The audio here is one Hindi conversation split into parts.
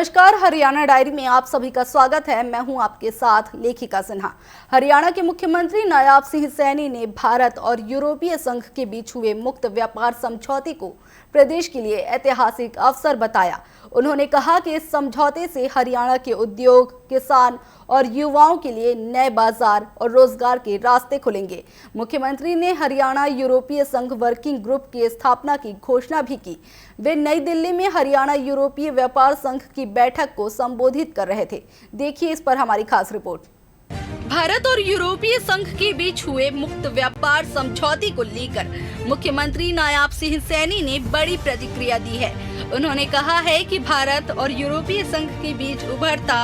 नमस्कार, हरियाणा डायरी में आप सभी का स्वागत है। मैं हूं आपके साथ लेखिका सिन्हा। हरियाणा के मुख्यमंत्री नायाब सिंह सैनी ने भारत और यूरोपीय संघ के बीच हुए मुक्त व्यापार समझौते को प्रदेश के लिए ऐतिहासिक अवसर बताया। उन्होंने कहा कि इस समझौते से हरियाणा के उद्योग, किसान और युवाओं के लिए नए बाजार और रोजगार के रास्ते खुलेंगे। मुख्यमंत्री ने हरियाणा यूरोपीय संघ वर्किंग ग्रुप की स्थापना की घोषणा भी की। वे नई दिल्ली में हरियाणा यूरोपीय व्यापार संघ की बैठक को संबोधित कर रहे थे। देखिए इस पर हमारी खास रिपोर्ट। भारत और यूरोपीय संघ के बीच हुए मुक्त व्यापार समझौते को लेकर मुख्यमंत्री नायाब सिंह सैनी ने बड़ी प्रतिक्रिया दी है। उन्होंने कहा है कि भारत और यूरोपीय संघ के बीच उभरता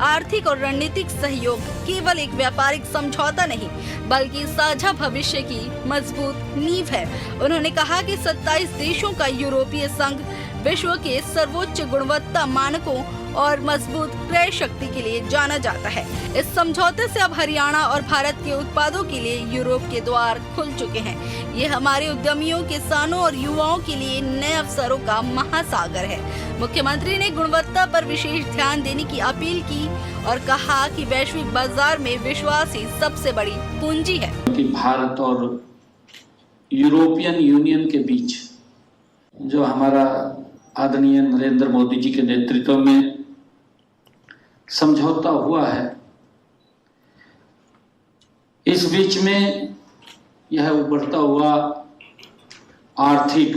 आर्थिक और रणनीतिक सहयोग केवल एक व्यापारिक समझौता नहीं बल्कि साझा भविष्य की मजबूत नींव है। उन्होंने कहा कि 27 देशों का यूरोपीय संघ विश्व के सर्वोच्च गुणवत्ता मानकों और मजबूत क्रय शक्ति के लिए जाना जाता है। इस समझौते से अब हरियाणा और भारत के उत्पादों के लिए यूरोप के द्वार खुल चुके हैं। ये हमारे उद्यमियों, किसानों और युवाओं के लिए नए अवसरों का महासागर है। मुख्यमंत्री ने गुणवत्ता पर विशेष ध्यान देने की अपील की और कहा कि वैश्विक बाजार में विश्वास ही सबसे बड़ी पूंजी है। कि भारत और यूरोपियन यूनियन के बीच जो हमारा आदरणीय नरेंद्र मोदी जी के नेतृत्व में समझौता हुआ है, इस बीच में यह उभरता हुआ आर्थिक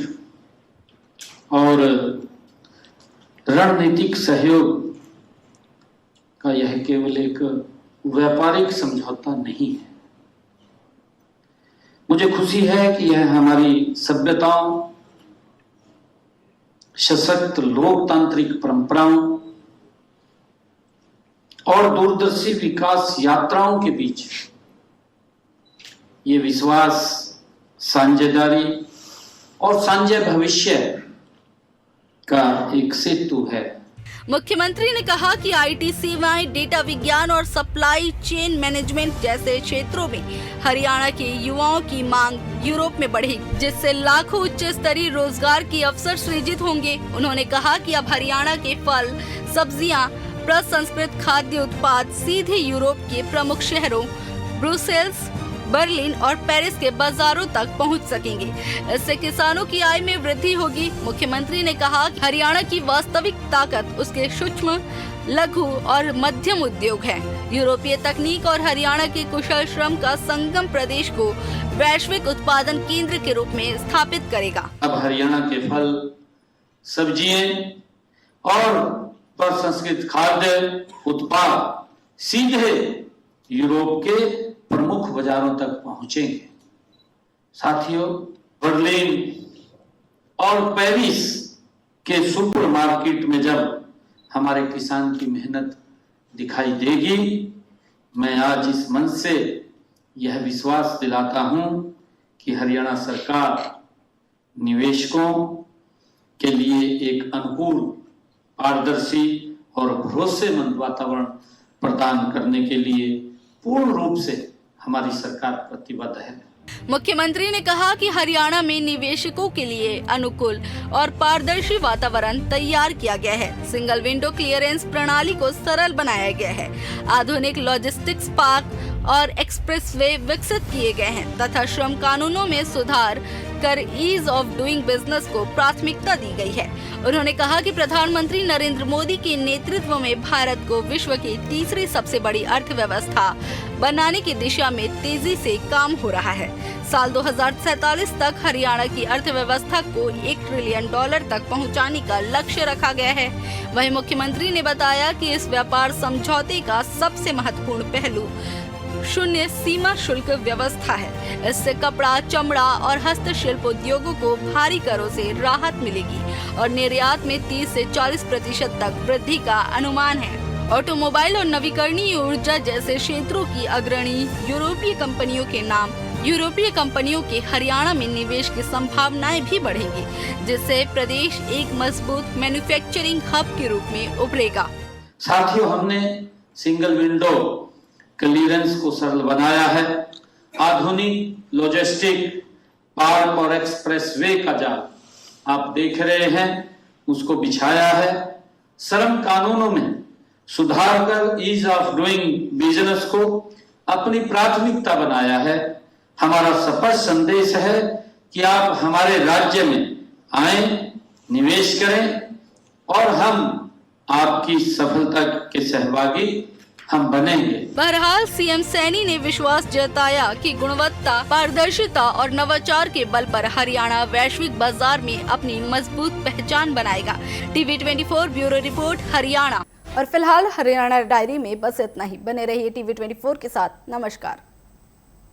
और रणनीतिक सहयोग का यह केवल एक व्यापारिक समझौता नहीं है। मुझे खुशी है कि यह हमारी सभ्यताओं, सशक्त लोकतांत्रिक परंपराओं और दूरदर्शी विकास यात्राओं के बीच ये विश्वास, साझेदारी और साझे भविष्य का एक सेतु है। मुख्यमंत्री ने कहा कि आईटी सेवाएं, डेटा विज्ञान और सप्लाई चेन मैनेजमेंट जैसे क्षेत्रों में हरियाणा के युवाओं की मांग यूरोप में बढ़ेगी, जिससे लाखों उच्च स्तरीय रोजगार के अवसर सृजित होंगे। उन्होंने कहा कि अब हरियाणा के फल, सब्जियां, प्रसंस्कृत खाद्य उत्पाद सीधे यूरोप के प्रमुख शहरों ब्रुसेल्स, बर्लिन और पेरिस के बाजारों तक पहुंच सकेंगे। इससे किसानों की आय में वृद्धि होगी। मुख्यमंत्री ने कहा कि हरियाणा की वास्तविक ताकत उसके सूक्ष्म, लघु और मध्यम उद्योग है। यूरोपीय तकनीक और हरियाणा के कुशल श्रम का संगम प्रदेश को वैश्विक उत्पादन केंद्र के रूप में स्थापित करेगा। अब हरियाणा के फल, सब्जियां और प्रसंस्कृत खाद्य उत्पाद सीधे यूरोप के प्रमुख बाजारों तक पहुंचेंगे। साथियों, बर्लिन और पेरिस के सुपरमार्केट में जब हमारे किसान की मेहनत दिखाई देगी, मैं आज इस मंच से यह विश्वास दिलाता हूं कि हरियाणा सरकार निवेशकों के लिए एक अनुकूल, पारदर्शी और भरोसेमंद वातावरण प्रदान करने के लिए पूर्ण रूप से हमारी सरकार प्रतिबद्ध है। मुख्यमंत्री ने कहा कि हरियाणा में निवेशकों के लिए अनुकूल और पारदर्शी वातावरण तैयार किया गया है। सिंगल विंडो क्लियरेंस प्रणाली को सरल बनाया गया है। आधुनिक लॉजिस्टिक्स पार्क और एक्सप्रेसवे विकसित किए गए हैं तथा श्रम कानूनों में सुधार कर ईज ऑफ डूइंग बिजनेस को प्राथमिकता दी गई है। उन्होंने कहा कि प्रधानमंत्री नरेंद्र मोदी के नेतृत्व में भारत को विश्व की तीसरी सबसे बड़ी अर्थव्यवस्था बनाने की दिशा में तेजी से काम हो रहा है। साल 2047 तक हरियाणा की अर्थव्यवस्था को $1 ट्रिलियन तक पहुंचाने का लक्ष्य रखा गया है। वहीं मुख्यमंत्री ने बताया कि इस व्यापार समझौते का सबसे महत्वपूर्ण पहलू शून्य सीमा शुल्क व्यवस्था है। इससे कपड़ा, चमड़ा और हस्तशिल्प उद्योगों को भारी करों से राहत मिलेगी और निर्यात में 30 से 40% तक वृद्धि का अनुमान है। ऑटोमोबाइल और नवीकरणीय ऊर्जा जैसे क्षेत्रों की अग्रणी यूरोपीय कंपनियों के हरियाणा में निवेश की संभावनाएं भी बढ़ेंगी, जिससे प्रदेश एक मजबूत मैन्युफैक्चरिंग हब के रूप में उभरेगा। साथियों, हमने सिंगल विंडो क्लियरेंस को सरल बनाया है। आधुनिक लॉजिस्टिक पार्क और एक्सप्रेसवे का जाल आप देख रहे हैं, उसको बिछाया है श्रम कानूनों में सुधार कर ईज ऑफ डूइंग बिजनेस को अपनी प्राथमिकता बनाया है। हमारा स्पष्ट संदेश है कि आप हमारे राज्य में आए, निवेश करें और हम आपकी सफलता के सहभागी हम बनेंगे। बहरहाल सीएम सैनी ने विश्वास जताया कि गुणवत्ता, पारदर्शिता और नवाचार के बल पर हरियाणा वैश्विक बाजार में अपनी मजबूत पहचान बनाएगा। TV 24 bureau report Haryana. और फिलहाल हरियाणा डायरी में बस इतना ही। बने रहिए टीवी 24 के साथ। नमस्कार।